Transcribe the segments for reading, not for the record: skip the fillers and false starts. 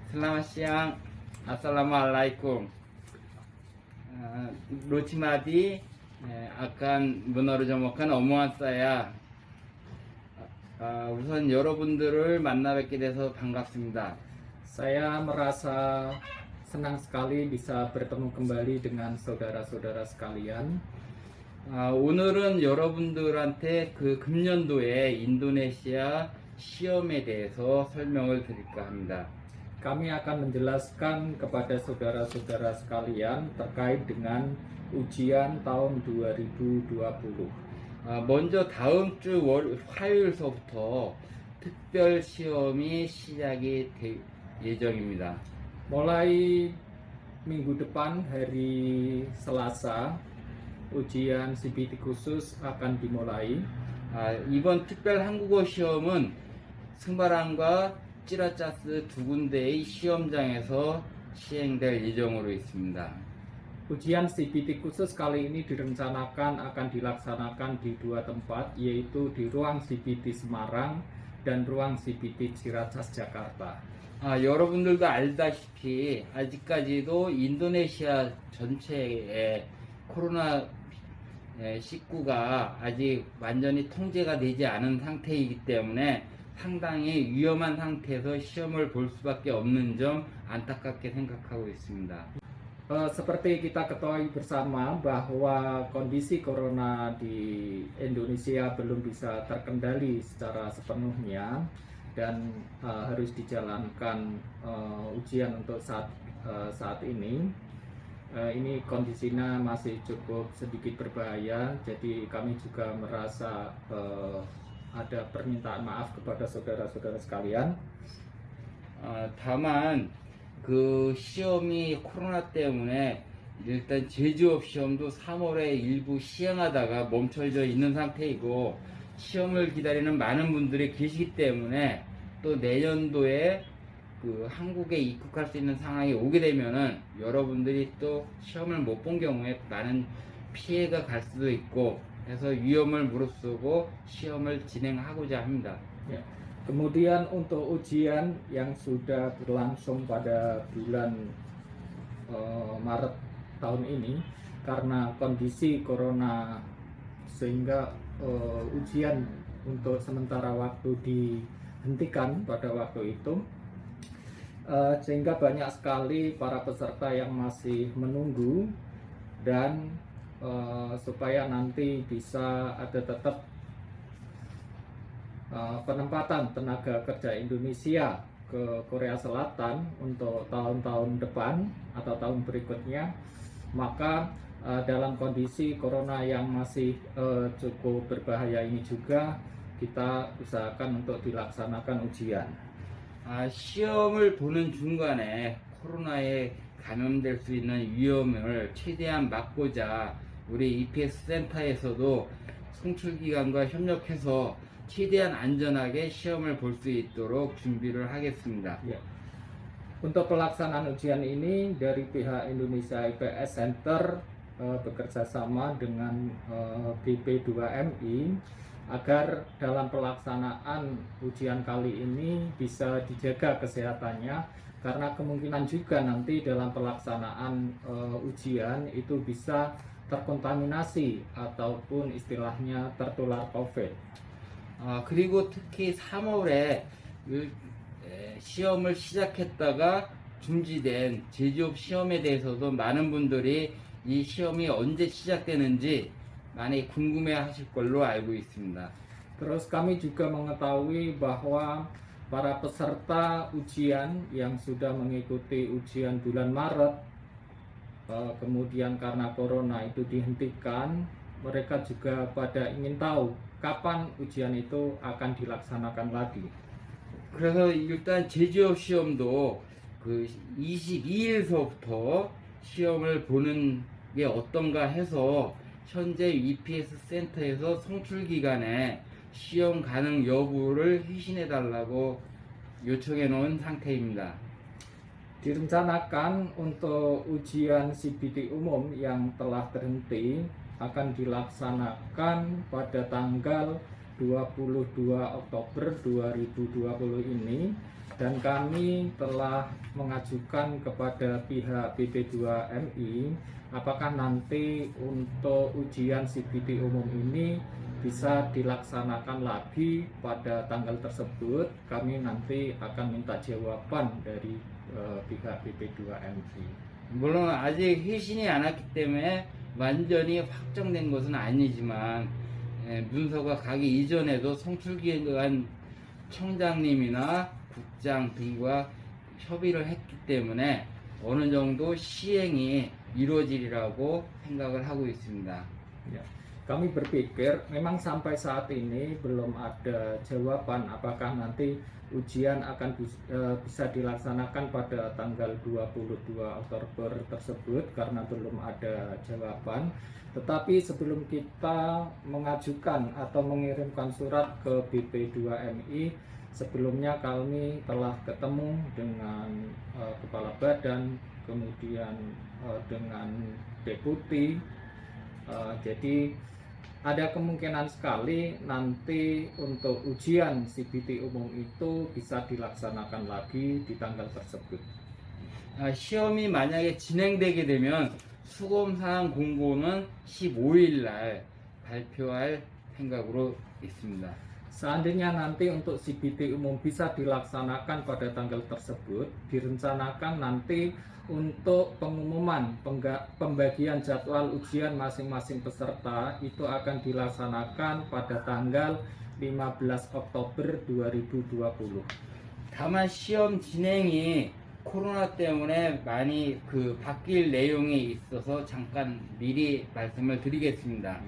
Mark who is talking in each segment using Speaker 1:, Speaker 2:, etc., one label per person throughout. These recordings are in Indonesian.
Speaker 1: Selamat siang, Assalamualaikum. Madi akan menerjemahkan omongan saya. 우선 여러분들을 만나 뵙게 돼서 반갑습니다.
Speaker 2: Saya merasa senang sekali bisa bertemu kembali dengan saudara-saudara sekalian.
Speaker 1: 오늘은 여러분들한테 그 금년도에 인도네시아 시험에 대해서 설명을 드릴까 합니다.
Speaker 2: Kami akan menjelaskan kepada saudara-saudara sekalian terkait dengan ujian tahun 2020.
Speaker 1: 먼저 다음 주 화요일서부터 특별 시험이 시작이 될 예정입니다.
Speaker 2: Mulai minggu depan hari Selasa, ujian CBT khusus akan dimulai.
Speaker 1: 이번 특별 한국어 시험은 승바람과 찌라짜스 두 군데의 시험장에서 시행될 예정으로 있습니다.
Speaker 2: Ujian CBT khusus kali ini direncanakan akan dilaksanakan di dua tempat, yaitu di ruang CBT Semarang dan ruang CBT Ciracas Jakarta.
Speaker 1: 여러분들도 알다시피 아직까지도 인도네시아 전체의 코로나 19가 아직 완전히 통제가 되지 않은 상태이기 때문에 상당히 위험한 상태에서 시험을 볼 수밖에 없는 점 안타깝게 생각하고 있습니다.
Speaker 2: Seperti kita ketahui bersama bahwa kondisi corona di Indonesia belum bisa terkendali secara sepenuhnya dan harus dijalankan ujian untuk saat ini. Ini kondisinya masih cukup sedikit berbahaya, jadi kami juga merasa ada permintaan maaf kepada saudara-saudara sekalian.
Speaker 1: 다만 그 시험이 코로나 때문에 일단 제조업 시험도 3월에 일부 시행하다가 멈춰져 있는 상태이고 시험을 기다리는 많은 분들이 계시기 때문에 또 내년도에 그 한국에 입국할 수 있는 상황이 오게 되면은 여러분들이 또 시험을 못 본 경우에 많은 피해가 갈 수도 있고 해서 위험을 무릅쓰고 시험을 진행하고자 합니다.
Speaker 2: Ya. Kemudian untuk ujian yang sudah berlangsung pada bulan Maret tahun ini, karena kondisi corona sehingga ujian untuk sementara waktu dihentikan pada waktu itu, sehingga banyak sekali para peserta yang masih menunggu dan supaya nanti bisa ada tetap penempatan tenaga kerja Indonesia ke Korea Selatan untuk tahun-tahun depan atau tahun berikutnya, maka dalam kondisi corona yang masih cukup berbahaya ini juga kita usahakan untuk dilaksanakan ujian.
Speaker 1: 시험을 보는 중간에 코로나에 감염될 수 있는 위험을 최대한 막고자 우리 EPS 센터에서도 송출기관과 협력해서 최대한 안전하게 시험을 볼 수 있도록 준비를 하겠습니다.
Speaker 2: Ya. Untuk pelaksanaan ujian ini dari pihak Indonesia IPS Center bekerja sama dengan BP2MI agar dalam pelaksanaan ujian kali ini bisa dijaga kesehatannya, karena kemungkinan juga nanti dalam pelaksanaan ujian itu bisa terkontaminasi ataupun istilahnya tertular COVID.
Speaker 1: 그리고 특히 3월에 시험을 시작했다가 중지된 제조업 시험에 대해서도 많은 분들이 이 시험이 언제 시작되는지 많이 궁금해 하실 걸로 알고 있습니다.
Speaker 2: Terus kami juga mengetahui bahwa para peserta ujian yang sudah mengikuti ujian bulan Maret, kemudian karena corona itu dihentikan, mereka juga pada ingin tahu kapan ujian itu akan dilaksanakan lagi.
Speaker 1: 그래서 일단 제조업 시험도 그 22일서부터 시험을 보는 게 어떤가 해서 현재 EPS 센터에서 송출 기간에 시험 가능 여부를 회신해 달라고 요청해 놓은 상태입니다.
Speaker 2: Direncanakan untuk ujian CBT umum yang telah terhenti akan dilaksanakan pada tanggal 22 Oktober 2020 ini dan kami telah mengajukan kepada pihak BP2MI apakah nanti untuk ujian CBT umum ini bisa dilaksanakan lagi pada tanggal tersebut. Kami nanti akan minta jawaban dari pihak BP2MI.
Speaker 1: 물론 아직 회신이 안 왔기 때문에 완전히 확정된 것은 아니지만 문서가 가기 이전에도 송출기관 청장님이나 국장 등과 협의를 했기 때문에 어느 정도 시행이 이루어지리라고 생각을 하고 있습니다.
Speaker 2: Ya, kami berpikir memang sampai saat ini belum ada jawaban apakah nanti ujian akan bisa dilaksanakan pada tanggal 22 Oktober tersebut karena belum ada jawaban. Tetapi sebelum kita mengajukan atau mengirimkan surat ke BP2MI, sebelumnya kami telah ketemu dengan kepala badan, kemudian dengan deputi. Jadi ada kemungkinan sekali nanti untuk ujian CBT umum itu bisa dilaksanakan lagi di tanggal tersebut.
Speaker 1: 시험이 만약에 진행되게 되면 수검사항 공고는 15일 날 발표할 생각으로 있습니다.
Speaker 2: Seandainya nanti untuk CBT umum bisa dilaksanakan pada tanggal tersebut, direncanakan nanti untuk pengumuman pembagian jadwal ujian masing-masing peserta itu akan dilaksanakan pada tanggal 15 Oktober 2020.
Speaker 1: 다만 시험 진행이 코로나 때문에 많이 바뀔 내용이 있어서 잠깐 미리 말씀을 드리겠습니다.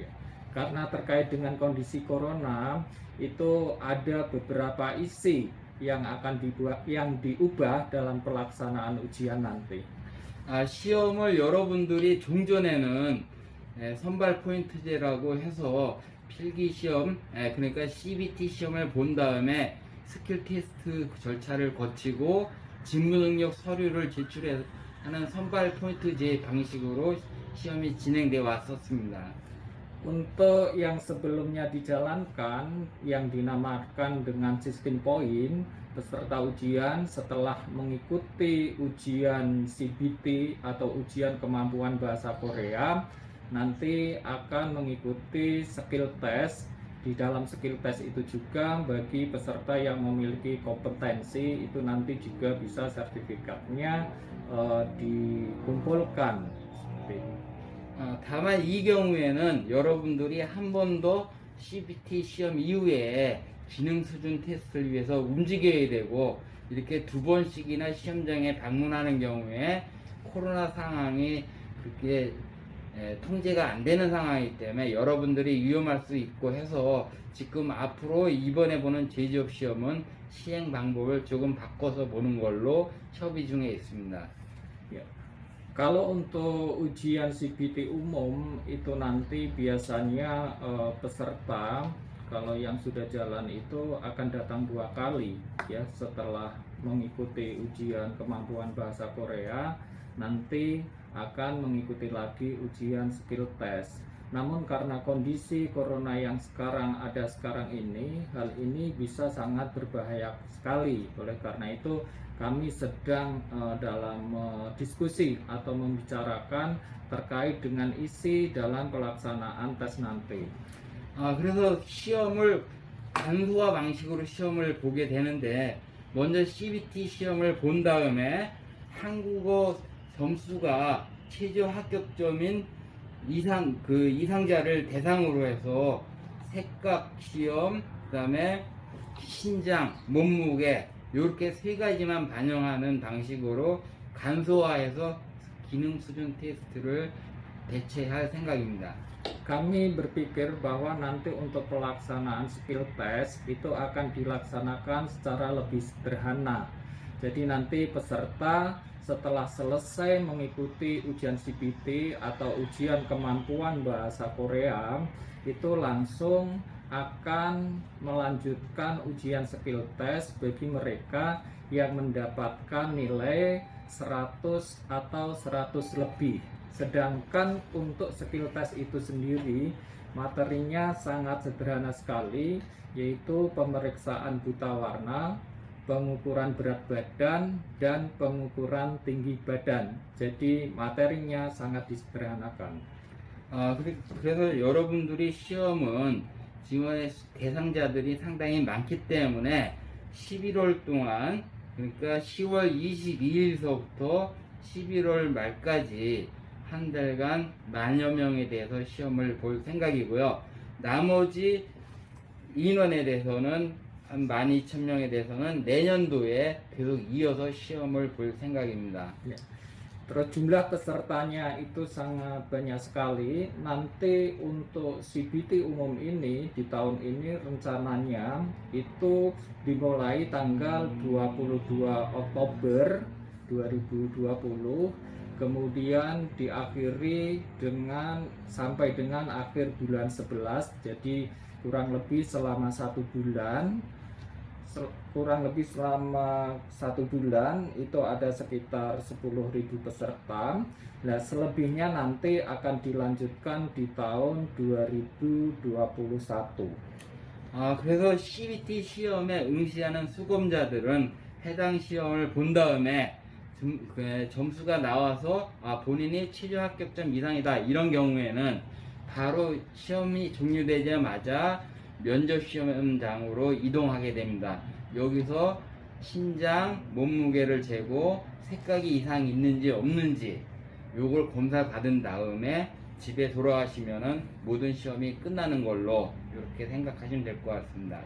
Speaker 2: Karena terkait dengan kondisi corona itu ada beberapa isi yang akan diubah 다른 pelaksanaan ujian nanti.
Speaker 1: 시험을 여러분들이 종전에는 선발 포인트제라고 해서 필기 시험, 그러니까 CBT 시험을 본 다음에 스킬 테스트 절차를 거치고 직무 능력 서류를 제출하는 선발 포인트제 방식으로 시험이 진행되어 왔었습니다.
Speaker 2: Untuk yang sebelumnya dijalankan yang dinamakan dengan sistem poin, peserta ujian setelah mengikuti ujian CBT atau ujian kemampuan bahasa Korea nanti akan mengikuti skill test. Di dalam skill test itu juga bagi peserta yang memiliki kompetensi itu nanti juga bisa sertifikatnya dikumpulkan. Seperti itu.
Speaker 1: 다만 이 경우에는 여러분들이 한 번 더 CBT 시험 이후에 기능 수준 테스트를 위해서 움직여야 되고 이렇게 두 번씩이나 시험장에 방문하는 경우에 코로나 상황이 그렇게 통제가 안 되는 상황이기 때문에 여러분들이 위험할 수 있고 해서 지금 앞으로 이번에 보는 제지업 시험은 시행 방법을 조금 바꿔서 보는 걸로 협의 중에 있습니다.
Speaker 2: Kalau untuk ujian CBT umum itu nanti biasanya peserta kalau yang sudah jalan itu akan datang 2 kali ya setelah mengikuti ujian kemampuan bahasa Korea nanti akan mengikuti lagi ujian skill test. Namun karena kondisi corona yang ada sekarang ini, hal ini bisa sangat berbahaya sekali. Oleh karena itu kami sedang dalam diskusi atau membicarakan terkait dengan isi dalam pelaksanaan tes nanti.
Speaker 1: 그래서 시험을 간소화 방식으로 시험을 보게 되는데 먼저 CBT 시험을 본 다음에 한국어 점수가 최저 합격점인 이상자를 대상으로 해서 색각 시험, 그다음에 신장, 몸무게 이렇게 3가지만 반영하는 방식으로 간소화해서 기능 수준 테스트를 대체할 생각입니다.
Speaker 2: Kami berpikir bahwa nanti untuk pelaksanaan skill test itu akan dilaksanakan secara lebih sederhana. Jadi nanti peserta setelah selesai mengikuti ujian CBT atau ujian kemampuan bahasa Korea itu langsung akan melanjutkan ujian skill test bagi mereka yang mendapatkan nilai 100 atau 100 lebih. Sedangkan untuk skill test itu sendiri materinya sangat sederhana sekali, yaitu pemeriksaan buta warna, pengukuran berat badan, dan pengukuran tinggi badan. Jadi materinya sangat disederhanakan.
Speaker 1: 그래서 여러분들이 시험은 지원의 대상자들이 상당히 많기 때문에 11월 동안, 그러니까 10월 22일서부터 11월 말까지 한 달간 만여 명에 대해서 시험을 볼 생각이고요. 나머지 인원에 대해서는 한 12,000명에 대해서는 내년도에 계속 이어서 시험을 볼 생각입니다.
Speaker 2: Ya. Terus jumlah pesertanya itu sangat banyak sekali. Nanti untuk CBT umum ini di tahun ini rencananya itu dimulai tanggal 22 Oktober 2020, kemudian diakhiri sampai dengan akhir bulan 11. Jadi kurang lebih selama 1 bulan. Itu ada sekitar 10.000 peserta. Nah, selebihnya nanti akan dilanjutkan di tahun 2021.
Speaker 1: 그래서 CBT 시험에 응시하는 수검자들은 해당 시험을 본 다음에 점수가 나와서 본인이 최저 합격점 이상이다, 이런 경우에는 바로 시험이 종료되자마자 면접 시험장으로 이동하게 됩니다. 여기서 신장, 몸무게를 재고 색각이 이상 있는지 없는지 요걸 검사 받은 다음에 집에 돌아가시면은 모든 시험이 끝나는 걸로 이렇게 생각하시면 될 것 같습니다.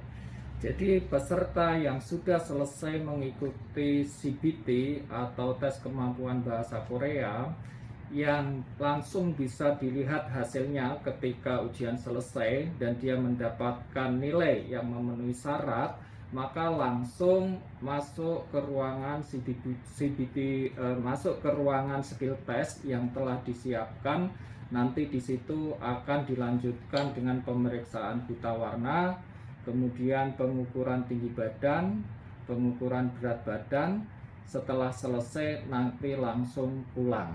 Speaker 2: Jadi peserta yang sudah selesai mengikuti CBT atau tes kemampuan bahasa Korea yang langsung bisa dilihat hasilnya ketika ujian selesai dan dia mendapatkan nilai yang memenuhi syarat, maka langsung masuk ke ruangan masuk ke ruangan skill test yang telah disiapkan. Nanti di situ akan dilanjutkan dengan pemeriksaan buta warna, kemudian pengukuran tinggi badan, pengukuran berat badan. Setelah selesai nanti langsung pulang.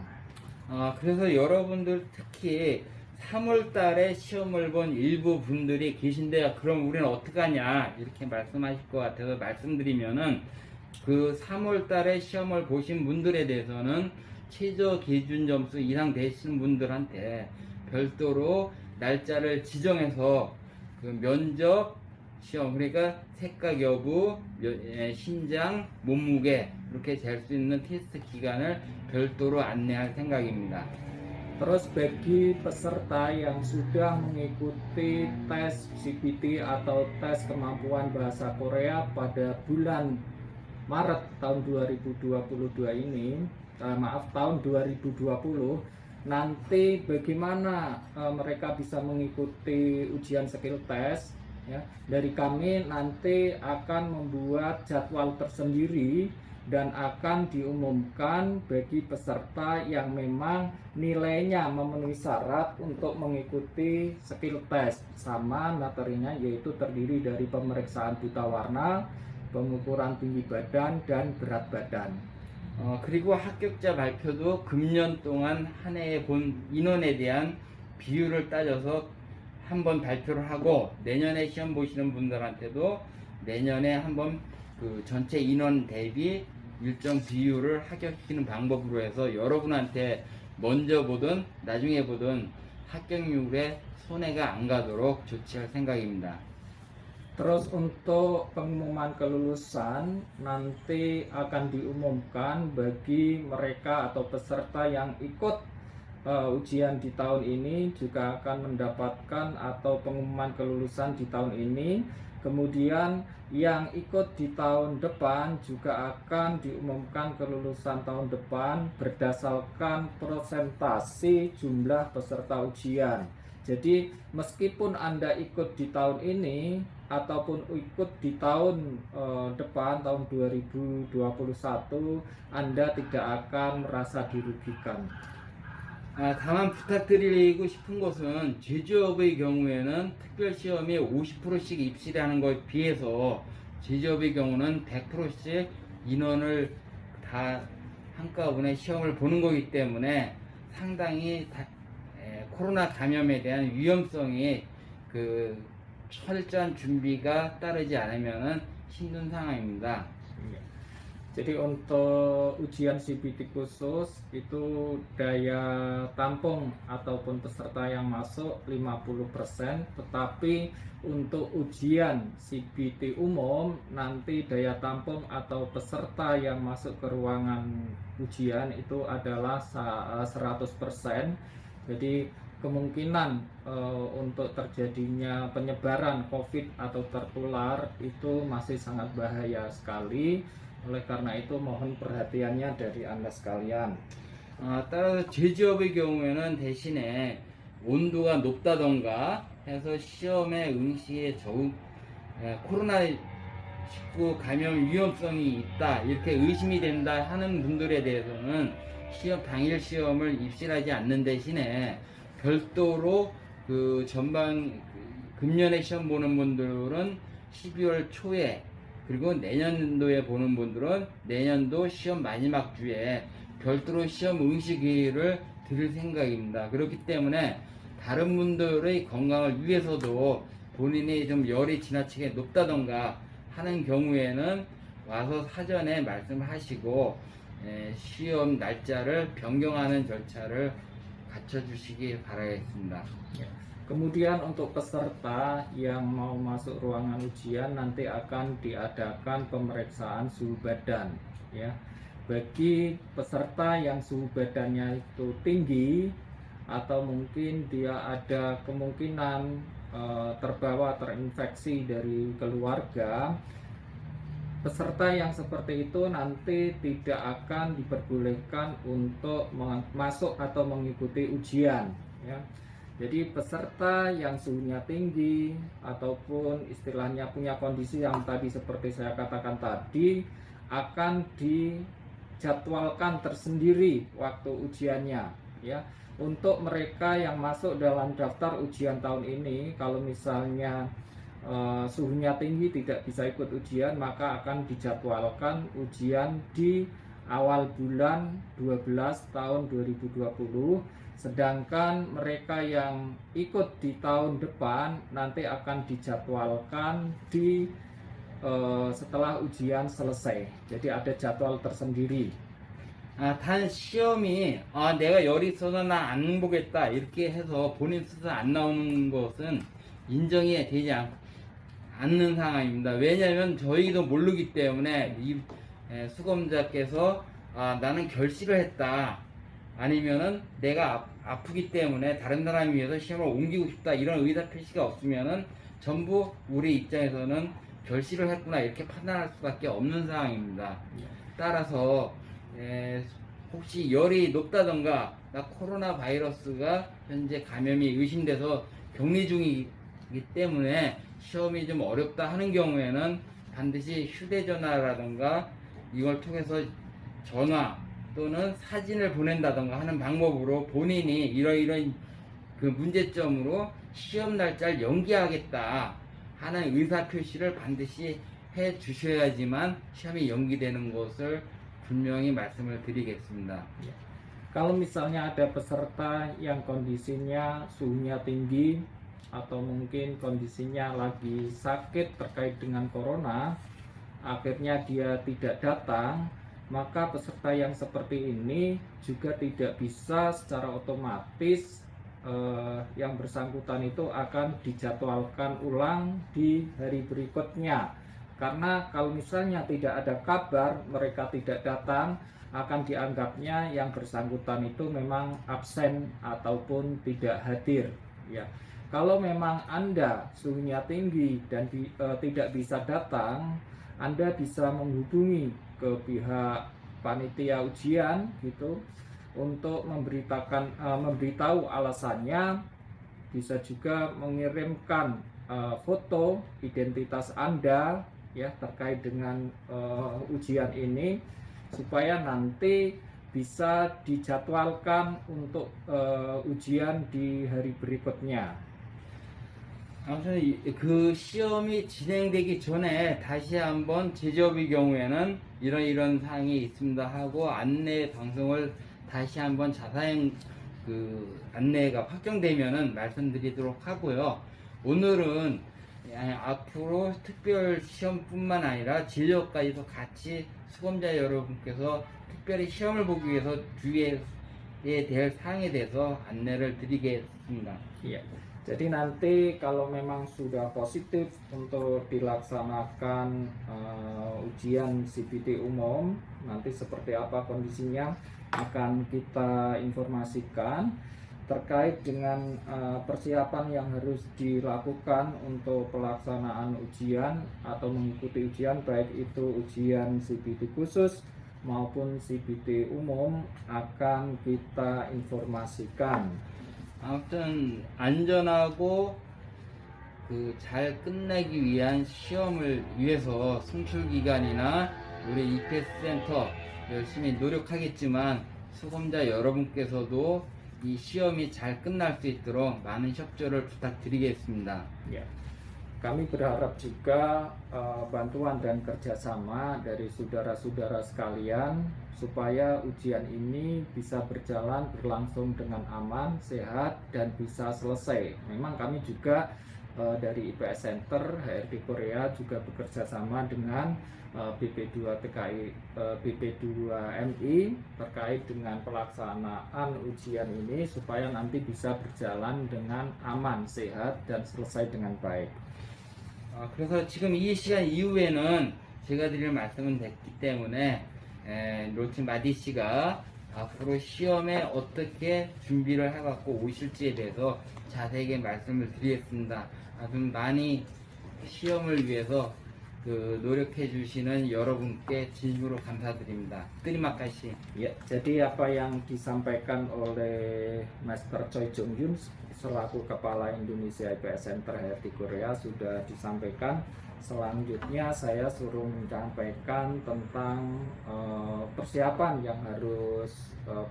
Speaker 1: 그래서 여러분들 특히 3월 달에 시험을 본 일부 분들이 계신데, 그럼 우리는 어떡하냐 이렇게 말씀하실 것 같아서 말씀드리면은, 그 3월 달에 시험을 보신 분들에 대해서는 최저 기준 점수 이상 되신 분들한테 별도로 날짜를 지정해서 그 면접 시험, 그러니까 색각 여부, 신장, 몸무게 이렇게 잴 수 있는 테스트 기간을 별도로 안내할 생각입니다.
Speaker 2: Terus bagi peserta yang sudah mengikuti tes CBT atau tes kemampuan bahasa Korea pada bulan Maret tahun 2022 ini, tahun 2020, nanti bagaimana mereka bisa mengikuti ujian skill test, ya. Dari kami nanti akan membuat jadwal tersendiri dan akan diumumkan bagi peserta yang memang nilainya memenuhi syarat untuk mengikuti skill test. Sama materinya yaitu terdiri dari pemeriksaan buta warna, pengukuran tinggi badan, dan berat badan.
Speaker 1: 그리고 합격자 발표도 금년 동안 한 해에 본 인원에 대한 비율을 따져서 한번 발표를 하고, 내년에 시험 보시는 분들한테도 내년에 한번 그 전체 인원 대비 일정 비율을 합격시키는 방법으로 해서 여러분한테 먼저 보든 나중에 보든 합격률에 손해가 안 가도록 조치할 생각입니다.
Speaker 2: Terus untuk pengumuman kelulusan nanti akan diumumkan bagi mereka atau peserta yang ikut ujian di tahun ini juga akan mendapatkan atau pengumuman kelulusan di tahun ini. Kemudian yang ikut di tahun depan juga akan diumumkan kelulusan tahun depan berdasarkan persentase jumlah peserta ujian. Jadi meskipun Anda ikut di tahun ini ataupun ikut di tahun depan, tahun 2021, Anda tidak akan merasa dirugikan.
Speaker 1: 다만 부탁드리고 싶은 것은 제조업의 경우에는 특별시험이 50%씩 입시라는 것에 비해서 제조업의 경우는 100%씩 인원을 다 한꺼번에 시험을 보는 거기 때문에 상당히 코로나 감염에 대한 위험성이 철저한 준비가 따르지 않으면 힘든 상황입니다.
Speaker 2: Iya. Jadi untuk ujian CBT khusus itu daya tampung ataupun peserta yang masuk 50%, tetapi untuk ujian CBT umum nanti daya tampung atau peserta yang masuk ke ruangan ujian itu adalah 100%. Jadi kemungkinan untuk terjadinya penyebaran COVID atau tertular itu masih sangat bahaya sekali. oleh karena itu mohon perhatiannya dari Anda sekalian.
Speaker 1: 따라서 제조업의 경우에는 대신에 온도가 높다던가 해서 시험에 응시에 코로나19 감염 위험성이 있다 이렇게 의심이 된다 하는 분들에 대해서는 당일 시험을 입실하지 않는 대신에 별도로 그 전반 금년에 시험 보는 분들은 12월 초에 그리고 내년도에 보는 분들은 내년도 시험 마지막 주에 별도로 시험 응시 기회를 드릴 생각입니다. 그렇기 때문에 다른 분들의 건강을 위해서도 본인이 좀 열이 지나치게 높다던가 하는 경우에는 와서 사전에 말씀하시고 시험 날짜를 변경하는 절차를 갖춰주시기 바라겠습니다.
Speaker 2: Kemudian untuk peserta yang mau masuk ruangan ujian nanti akan diadakan pemeriksaan suhu badan ya. Bagi peserta yang suhu badannya itu tinggi atau mungkin dia ada kemungkinan terbawa terinfeksi dari keluarga, peserta yang seperti itu nanti tidak akan diperbolehkan untuk masuk atau mengikuti ujian ya. Jadi peserta yang suhunya tinggi ataupun istilahnya punya kondisi yang tadi seperti saya katakan tadi akan dijadwalkan tersendiri waktu ujiannya ya. Untuk mereka yang masuk dalam daftar ujian tahun ini, kalau misalnya suhunya tinggi tidak bisa ikut ujian, maka akan dijadwalkan ujian di awal bulan 12 tahun 2020. Sedangkan mereka yang ikut di tahun depan nanti akan dijadwalkan di setelah ujian selesai. Jadi ada jadwal tersendiri.
Speaker 1: 단 시험이 내가 열이 있어서 나 안 보겠다 이렇게 해서 본인 스스로 안 나오는 것은 인정이 되지 않는 상황입니다. 왜냐하면 저희도 모르기 때문에 이 수검자께서 나는 결실을 했다 아니면은 내가 아프기 때문에 다른 사람을 위해서 시험을 옮기고 싶다 이런 의사 표시가 없으면은 전부 우리 입장에서는 결실을 했구나 이렇게 판단할 수밖에 없는 상황입니다. 따라서 혹시 열이 높다던가 나 코로나 바이러스가 현재 감염이 의심돼서 격리 중이기 때문에 시험이 좀 어렵다 하는 경우에는 반드시 휴대전화라던가 이걸 통해서 전화 또는 사진을 보낸다던가 하는 방법으로 본인이 이러이러한 그 문제점으로 시험 날짜를 연기하겠다 하는 의사 표시를 반드시 해 주셔야지만 시험이 연기되는 것을 분명히 말씀을 드리겠습니다.
Speaker 2: Kalau misalnya ada peserta yang kondisinya suhunya tinggi atau mungkin kondisinya lagi sakit terkait dengan corona, akhirnya dia tidak datang, maka peserta yang seperti ini juga tidak bisa secara otomatis yang bersangkutan itu akan dijadwalkan ulang di hari berikutnya. Karena kalau misalnya tidak ada kabar mereka tidak datang, akan dianggapnya yang bersangkutan itu memang absen ataupun tidak hadir ya. Kalau memang Anda suhunya tinggi dan tidak bisa datang, Anda bisa menghubungi ke pihak panitia ujian gitu untuk memberitahu alasannya. Bisa juga mengirimkan foto identitas Anda ya terkait dengan ujian ini supaya nanti bisa dijadwalkan untuk ujian di hari berikutnya.
Speaker 1: 아무튼 그 시험이 진행되기 전에 다시 한번 제조업의 경우에는 이런 사항이 있습니다 하고 안내 방송을 다시 한번 자사행 그 안내가 확정되면은 말씀드리도록 하고요. 오늘은 앞으로 특별 시험뿐만 아니라 진료까지도 같이 수험자 여러분께서 특별히 시험을 보기 위해서 주의해야 될 사항에 대해서 안내를 드리겠습니다.
Speaker 2: Iya. Jadi nanti kalau memang sudah positif untuk dilaksanakan ujian CPT umum, nanti seperti apa kondisinya akan kita informasikan terkait dengan persiapan yang harus dilakukan untuk pelaksanaan ujian atau mengikuti ujian, baik itu ujian CPT khusus maupun CPT umum akan kita informasikan.
Speaker 1: 아무튼 안전하고 잘 끝내기 위한 시험을 위해서 송출기관이나 우리 EPS 센터 열심히 노력하겠지만 수험자 여러분께서도 이 시험이 잘 끝날 수 있도록 많은 협조를 부탁드리겠습니다.
Speaker 2: Ya, kami berharap juga bantuan dan kerjasama dari saudara-saudara sekalian supaya ujian ini bisa berlangsung dengan aman, sehat, dan bisa selesai. Memang kami juga dari IPS Center HRD Korea juga bekerja sama dengan BP2 TKI, BP2MI terkait dengan pelaksanaan ujian ini supaya nanti bisa berjalan dengan aman, sehat, dan selesai dengan baik.
Speaker 1: 그래서 지금 이 시간 이후에는 제가 드릴 말씀은 됐기 때문에 로치 마디 씨가 앞으로 시험에 어떻게 준비를 해갖고 오실지에 대해서 자세하게 말씀을 드리겠습니다. 아주 많이 시험을 위해서 노력해 주시는 여러분께 진심으로 감사드립니다. Terima kasih.
Speaker 2: Ya, jadi apa yang disampaikan oleh Master Choi Jong Yun selaku Kepala Indonesia IPS Center HRD Korea sudah disampaikan. Selanjutnya saya suruh menyampaikan tentang persiapan yang harus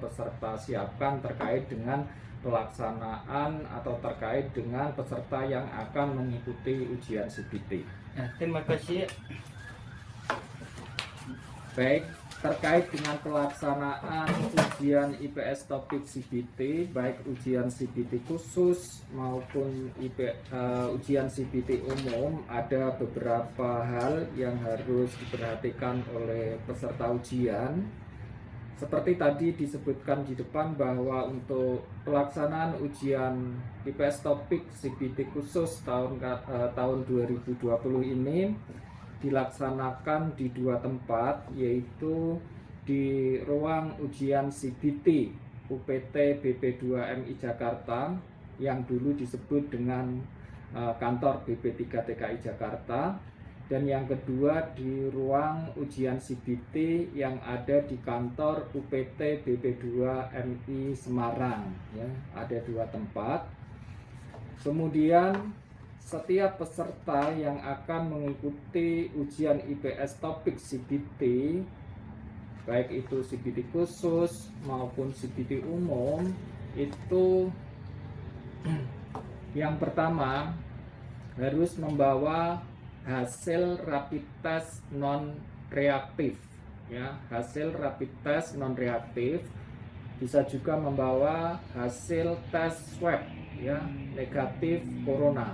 Speaker 2: peserta siapkan terkait dengan pelaksanaan atau terkait dengan peserta yang akan mengikuti ujian CPT.
Speaker 1: Terima kasih.
Speaker 2: Baik, terkait dengan pelaksanaan ujian IPS topik CPT, baik ujian CPT khusus maupun ujian CPT umum, ada beberapa hal yang harus diperhatikan oleh peserta ujian. Seperti tadi disebutkan di depan bahwa untuk pelaksanaan ujian IPS topik CPT khusus tahun 2020 ini dilaksanakan di dua tempat, yaitu di ruang ujian CPT UPT BP2MI Jakarta yang dulu disebut dengan kantor BP3 TKI Jakarta, dan yang kedua di ruang ujian CPT yang ada di kantor UPT BP2MI Semarang, ya, ada dua tempat. Kemudian setiap peserta yang akan mengikuti ujian IPS topik CPT, baik itu CPT khusus maupun CPT umum, itu yang pertama harus membawa hasil rapid test non reaktif, ya, hasil rapid test non reaktif. Bisa juga membawa hasil tes swab, ya, negatif corona.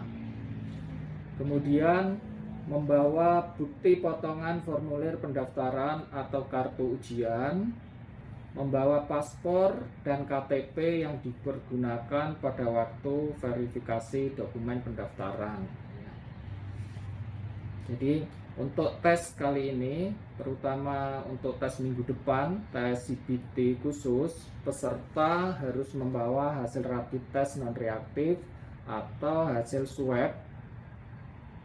Speaker 2: Kemudian membawa bukti potongan formulir pendaftaran atau kartu ujian, membawa paspor dan KTP yang dipergunakan pada waktu verifikasi dokumen pendaftaran. Jadi untuk tes kali ini, terutama untuk tes minggu depan, tes CPT khusus, peserta harus membawa hasil rapid test non reaktif atau hasil swab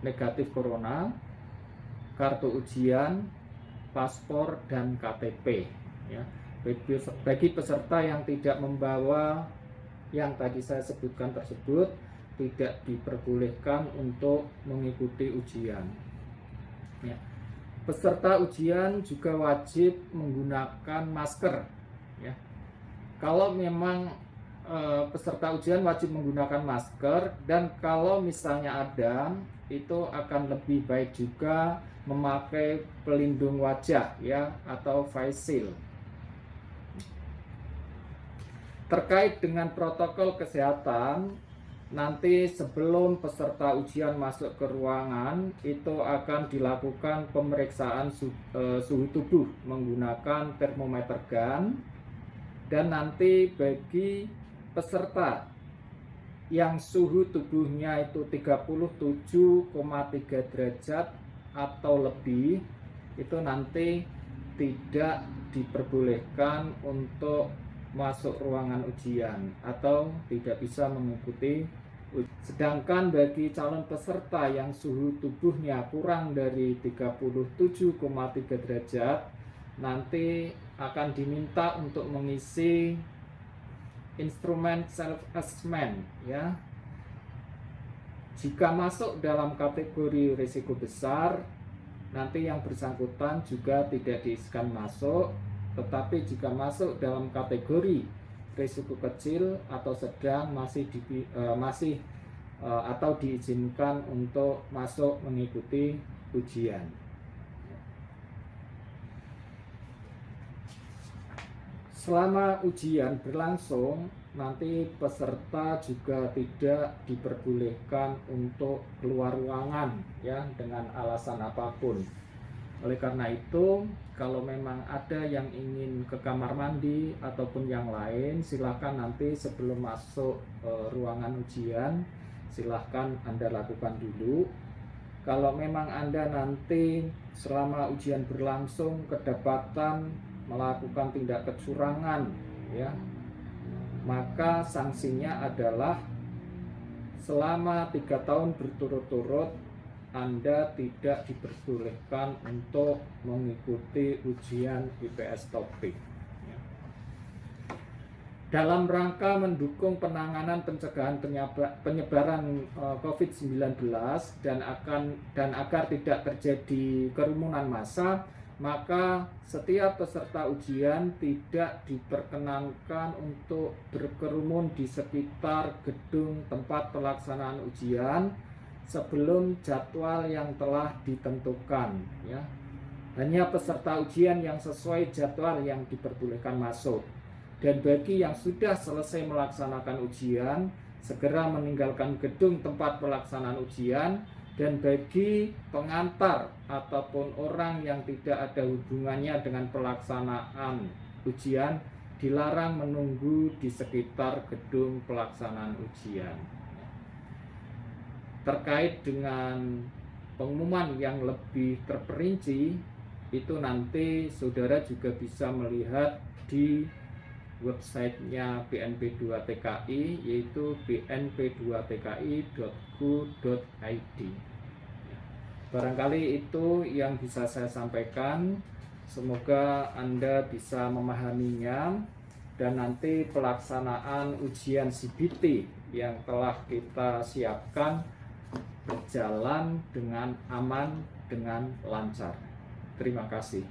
Speaker 2: negatif corona, kartu ujian, paspor, dan KTP. Ya. Bagi peserta yang tidak membawa yang tadi saya sebutkan tersebut, tidak diperbolehkan untuk mengikuti ujian. Ya. Peserta ujian juga wajib menggunakan masker. Ya. Kalau memang peserta ujian wajib menggunakan masker, dan kalau misalnya ada, itu akan lebih baik juga memakai pelindung wajah, ya, atau face shield. Terkait dengan protokol kesehatan, nanti sebelum peserta ujian masuk ke ruangan itu akan dilakukan pemeriksaan suhu tubuh menggunakan termometer gun, dan nanti bagi peserta yang suhu tubuhnya itu 37,3 derajat atau lebih, itu nanti tidak diperbolehkan untuk masuk ruangan ujian atau tidak bisa mengikuti. Sedangkan bagi calon peserta yang suhu tubuhnya kurang dari 37,3 derajat, nanti akan diminta untuk mengisi instrumen self assessment ya. Jika masuk dalam kategori risiko besar, nanti yang bersangkutan juga tidak diisikan masuk, tetapi jika masuk dalam kategori risiko kecil atau sedang atau diizinkan untuk masuk mengikuti ujian. Selama ujian berlangsung, nanti peserta juga tidak diperbolehkan untuk keluar ruangan ya dengan alasan apapun. Oleh karena itu, kalau memang ada yang ingin ke kamar mandi ataupun yang lain, silakan nanti sebelum masuk ruangan ujian, silakan Anda lakukan dulu. Kalau memang Anda nanti selama ujian berlangsung kedapatan melakukan tindak kecurangan ya, maka sanksinya adalah selama 3 tahun berturut-turut Anda tidak diperbolehkan untuk mengikuti ujian IPS topik. Dalam rangka mendukung penanganan pencegahan penyebaran COVID-19 dan agar tidak terjadi kerumunan massa, maka setiap peserta ujian tidak diperkenankan untuk berkerumun di sekitar gedung tempat pelaksanaan ujian sebelum jadwal yang telah ditentukan ya. Hanya peserta ujian yang sesuai jadwal yang diperbolehkan masuk. Dan bagi yang sudah selesai melaksanakan ujian, segera meninggalkan gedung tempat pelaksanaan ujian. Dan bagi pengantar ataupun orang yang tidak ada hubungannya dengan pelaksanaan ujian, dilarang menunggu di sekitar gedung pelaksanaan ujian. Terkait dengan pengumuman yang lebih terperinci, itu nanti saudara juga bisa melihat di websitenya BNP2TKI, yaitu bnp2tki.go.id. Barangkali itu yang bisa saya sampaikan. Semoga Anda bisa memahaminya, dan nanti pelaksanaan ujian CBT yang telah kita siapkan berjalan dengan aman, dengan lancar. Terima kasih.